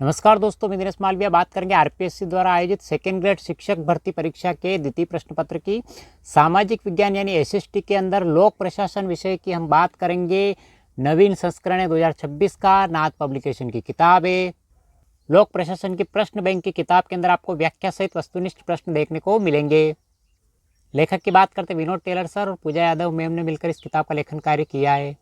नमस्कार दोस्तों, मैं दिनेश मालविया बात करेंगे आरपीएससी द्वारा आयोजित सेकेंड ग्रेड शिक्षक भर्ती परीक्षा के द्वितीय प्रश्न पत्र की। सामाजिक विज्ञान यानी एसएसटी के अंदर लोक प्रशासन विषय की हम बात करेंगे। नवीन संस्करण है 2026 का, नाथ पब्लिकेशन की किताब है। लोक प्रशासन की प्रश्न बैंक की किताब के अंदर आपको व्याख्या सहित वस्तुनिष्ठ प्रश्न देखने को मिलेंगे। लेखक की बात करते विनोद टेलर सर और पूजा यादव मैम ने मिलकर इस किताब का लेखन कार्य किया है।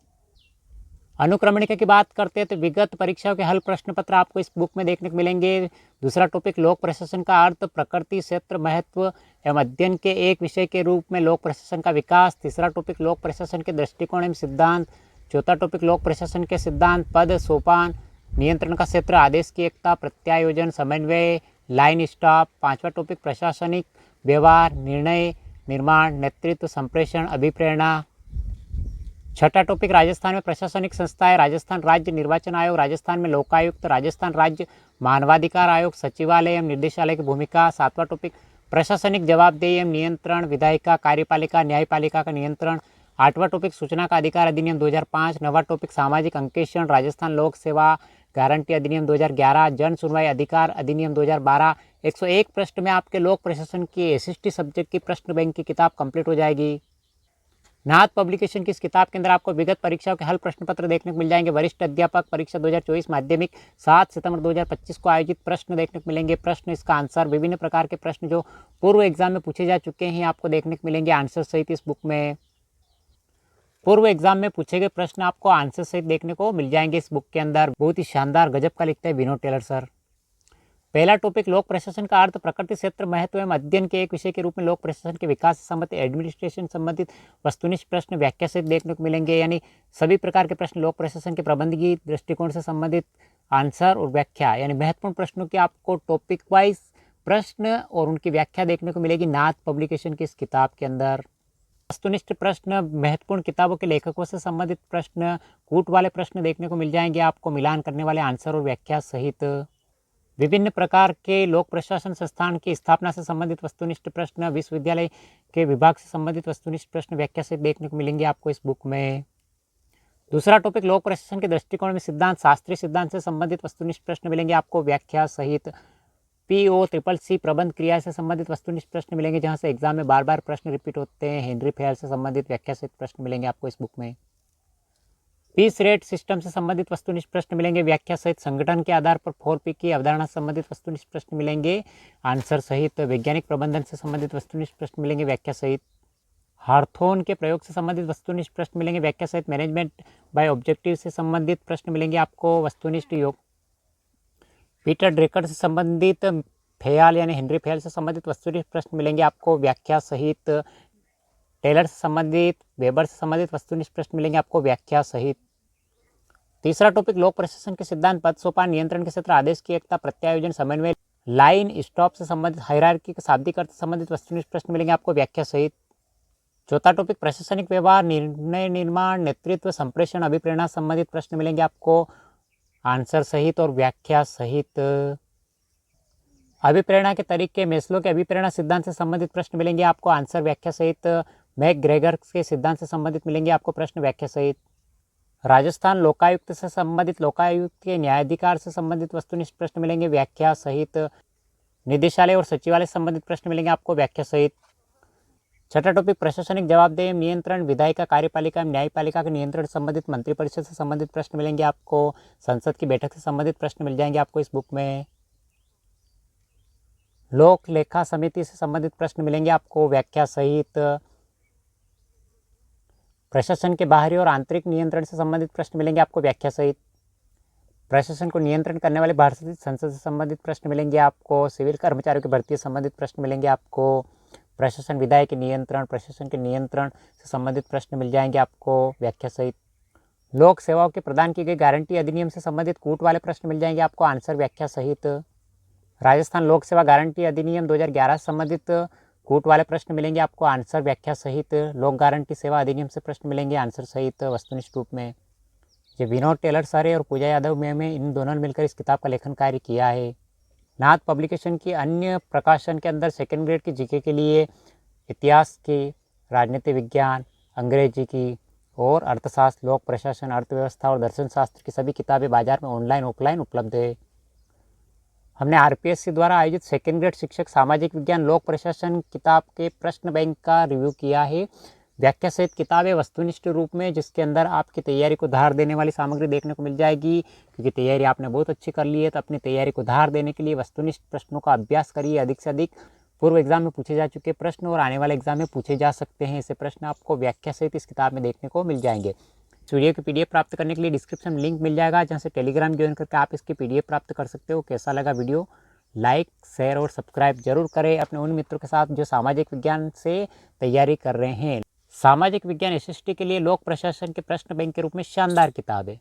अनुक्रमणिका की बात करते हैं तो विगत परीक्षाओं के हल प्रश्न पत्र आपको इस बुक में देखने को मिलेंगे। दूसरा टॉपिक लोक प्रशासन का अर्थ, प्रकृति, क्षेत्र, महत्व एवं अध्ययन के एक विषय के रूप में लोक प्रशासन का विकास। तीसरा टॉपिक लोक प्रशासन के दृष्टिकोण एवं सिद्धांत। चौथा टॉपिक लोक प्रशासन के सिद्धांत, पद, सोपान, नियंत्रण का क्षेत्र, आदेश की एकता, प्रत्यायोजन, समन्वय, लाइन स्टाफ। पांचवा टॉपिक प्रशासनिक व्यवहार, निर्णय निर्माण, नेतृत्व, संप्रेषण, अभिप्रेरणा। छठा टॉपिक राजस्थान में प्रशासनिक संस्थाएं, राजस्थान राज्य निर्वाचन आयोग, राजस्थान में लोकायुक्त, राजस्थान राज्य मानवाधिकार आयोग, सचिवालय एवं निर्देशालय की भूमिका। सातवां टॉपिक प्रशासनिक जवाबदेही एवं नियंत्रण, विधायिका, कार्यपालिका, न्यायपालिका का नियंत्रण। आठवां टॉपिक सूचना का अधिकार अधिनियम 2005। नवां टॉपिक सामाजिक अंकेक्षण, राजस्थान लोक सेवा गारंटी अधिनियम 2011, जन सुनवाई अधिकार अधिनियम 2012। 101 प्रश्न में आपके लोक प्रशासन की एसएसटी सब्जेक्ट की प्रश्न बैंक की किताब कंप्लीट हो जाएगी। नाथ पब्लिकेशन की इस किताब के अंदर आपको विगत परीक्षाओं के हल प्रश्न पत्र देखने को मिल जाएंगे। वरिष्ठ अध्यापक परीक्षा 2024 माध्यमिक 7 सितंबर 2025 को आयोजित प्रश्न देखने को मिलेंगे। प्रश्न, इसका आंसर, विभिन्न प्रकार के प्रश्न जो पूर्व एग्जाम में पूछे जा चुके हैं आपको देखने को मिलेंगे आंसर सहित इस बुक में। पूर्व एग्जाम में पूछे गए प्रश्न आपको आंसर सहित देखने को मिल जाएंगे इस बुक के अंदर। बहुत ही शानदार, गजब का लिखते हैं विनोद टेलर सर। पहला टॉपिक लोक प्रशासन का अर्थ, प्रकृति, क्षेत्र, महत्व एवं अध्ययन के एक विषय के रूप में लोक प्रशासन के विकास से संबंधित एडमिनिस्ट्रेशन संबंधित वस्तुनिष्ठ प्रश्न व्याख्या से देखने को मिलेंगे। यानी सभी प्रकार के प्रश्न लोक प्रशासन के प्रबंधकीय दृष्टिकोण से संबंधित आंसर और व्याख्या, यानी महत्वपूर्ण प्रश्नों की आपको टॉपिक वाइज प्रश्न और उनकी व्याख्या देखने को मिलेगी नाथ पब्लिकेशन की इस किताब के अंदर। वस्तुनिष्ठ प्रश्न, महत्वपूर्ण किताबों के लेखकों से संबंधित प्रश्न, कूट वाले प्रश्न देखने को मिल जाएंगे आपको, मिलान करने वाले आंसर और व्याख्या सहित। विभिन्न प्रकार के लोक प्रशासन संस्थान की स्थापना से संबंधित वस्तुनिष्ठ प्रश्न, विश्वविद्यालय के विभाग से संबंधित वस्तुनिष्ठ प्रश्न व्याख्या से देखने को मिलेंगे आपको इस बुक में। दूसरा टॉपिक लोक प्रशासन के दृष्टिकोण में सिद्धांत, शास्त्रीय सिद्धांत से संबंधित वस्तुनिष्ठ प्रश्न मिलेंगे आपको व्याख्या सहित। PO CCC प्रबंध क्रिया से संबंधित वस्तुनिष्ठ प्रश्न मिलेंगे, जहां से एग्जाम में बार बार प्रश्न रिपीट होते हैं। हेनरी फेयर से संबंधित व्याख्या सहित प्रश्न मिलेंगे आपको इस बुक में। पीस रेट सिस्टम से संबंधित वस्तुनिष्ठ प्रश्न मिलेंगे व्याख्या सहित। संगठन के आधार पर 4P की अवधारणा से संबंधित वस्तुनिष्ठ प्रश्न मिलेंगे आंसर सहित। वैज्ञानिक प्रबंधन से संबंधित वस्तुनिष्ठ प्रश्न मिलेंगे व्याख्या सहित। हार्थोन के प्रयोग से संबंधित वस्तुनिष्ठ प्रश्न मिलेंगे व्याख्या सहित। मैनेजमेंट बाय ऑब्जेक्टिव से संबंधित प्रश्न मिलेंगे आपको वस्तुनिष्ठ योग। पीटर ड्रेकर से संबंधित, फेयाल यानी हेनरी फेयल से संबंधित वस्तुनिष्ठ प्रश्न मिलेंगे आपको व्याख्या सहित। टेलर से संबंधित, वेबर से संबंधित वस्तुनिष्ठ प्रश्न मिलेंगे आपको व्याख्या सहित। तीसरा टॉपिक लोक प्रशासन के सिद्धांत, पद, सोपान, नियंत्रण के क्षेत्र, आदेश की एकता, प्रत्यायोजन, समन्वय, लाइन स्टॉप से संबंधित हायरार्की, शाब्दिक अर्थ से संबंधित वस्तुनिष्ठ प्रश्न मिलेंगे आपको व्याख्या सहित। चौथा टॉपिक प्रशासनिक व्यवहार, निर्णय निर्माण, नेतृत्व, संप्रेषण, अभिप्रेरणा संबंधित प्रश्न मिलेंगे आपको आंसर सहित और व्याख्या सहित। अभिप्रेरणा के तरीके, मेस्लो के अभिप्रेरणा सिद्धांत से संबंधित प्रश्न मिलेंगे आपको आंसर व्याख्या सहित। मैकग्रेगर के सिद्धांत से संबंधित मिलेंगे आपको प्रश्न व्याख्या सहित। राजस्थान लोकायुक्त से संबंधित, लोकायुक्त के न्यायाधिकार से संबंधित वस्तुनिष्ठ प्रश्न मिलेंगे व्याख्या सहित। निदेशालय और सचिवालय से संबंधित प्रश्न मिलेंगे आपको व्याख्या सहित। छठा टॉपिक प्रशासनिक जवाबदेही, नियंत्रण, विधायिका, कार्यपालिका, न्यायपालिका के नियंत्रण संबंधित मंत्रिपरिषद से संबंधित प्रश्न मिलेंगे आपको। संसद की बैठक से संबंधित प्रश्न मिल जाएंगे आपको इस बुक में। लोक लेखा समिति से संबंधित प्रश्न मिलेंगे आपको व्याख्या सहित। प्रशासन के बाहरी और आंतरिक नियंत्रण से संबंधित प्रश्न मिलेंगे आपको व्याख्या सहित। प्रशासन को नियंत्रण करने वाले भारतीय संसद से संबंधित प्रश्न मिलेंगे आपको। सिविल कर्मचारियों की भर्ती से संबंधित प्रश्न मिलेंगे आपको। प्रशासन विधायी के नियंत्रण, प्रशासन के नियंत्रण से संबंधित प्रश्न मिल जाएंगे आपको व्याख्या सहित। लोक सेवाओं के प्रदान की गई गारंटी अधिनियम से संबंधित कूट वाले प्रश्न मिल जाएंगे आपको आंसर व्याख्या सहित। राजस्थान लोक सेवा गारंटी अधिनियम 2011 से संबंधित कूट वाले प्रश्न मिलेंगे आपको आंसर व्याख्या सहित। लोक गारंटी सेवा अधिनियम से प्रश्न मिलेंगे आंसर सहित वस्तुनिष्ठ रूप में। ये विनोद टेलर सर है और पूजा यादव मैम है, इन दोनों ने मिलकर इस किताब का लेखन कार्य किया है। नाथ पब्लिकेशन की अन्य प्रकाशन के अंदर सेकेंड ग्रेड की जीके के लिए इतिहास की, राजनीति विज्ञान, अंग्रेजी की और अर्थशास्त्र, लोक प्रशासन, अर्थव्यवस्था और दर्शन शास्त्र की सभी किताबें बाजार में ऑनलाइन ऑफलाइन उपलब्ध है। हमने आरपीएससी द्वारा आयोजित सेकेंड ग्रेड शिक्षक सामाजिक विज्ञान लोक प्रशासन किताब के प्रश्न बैंक का रिव्यू किया है। व्याख्या सहित किताब है वस्तुनिष्ठ रूप में, जिसके अंदर आपकी तैयारी को धार देने वाली सामग्री देखने को मिल जाएगी। क्योंकि तैयारी आपने बहुत अच्छी कर ली है, तो अपनी तैयारी को धार देने के लिए वस्तुनिष्ठ प्रश्नों का अभ्यास करिए अधिक से अधिक। पूर्व एग्जाम में पूछे जा चुके प्रश्न और आने वाले एग्जाम में पूछे जा सकते हैं ऐसे प्रश्न आपको व्याख्या सहित इस किताब में देखने को मिल जाएंगे। इस वीडियो की पीडीएफ प्राप्त करने के लिए डिस्क्रिप्शन में लिंक मिल जाएगा, जहाँ से टेलीग्राम ज्वाइन करके आप इसकी पीडीएफ प्राप्त कर सकते हो। कैसा लगा वीडियो, लाइक शेयर और सब्सक्राइब जरूर करें अपने उन मित्रों के साथ जो सामाजिक विज्ञान से तैयारी कर रहे हैं। सामाजिक विज्ञान एसएसटी के लिए लोक प्रशासन के प्रश्न बैंक के रूप में शानदार किताब है।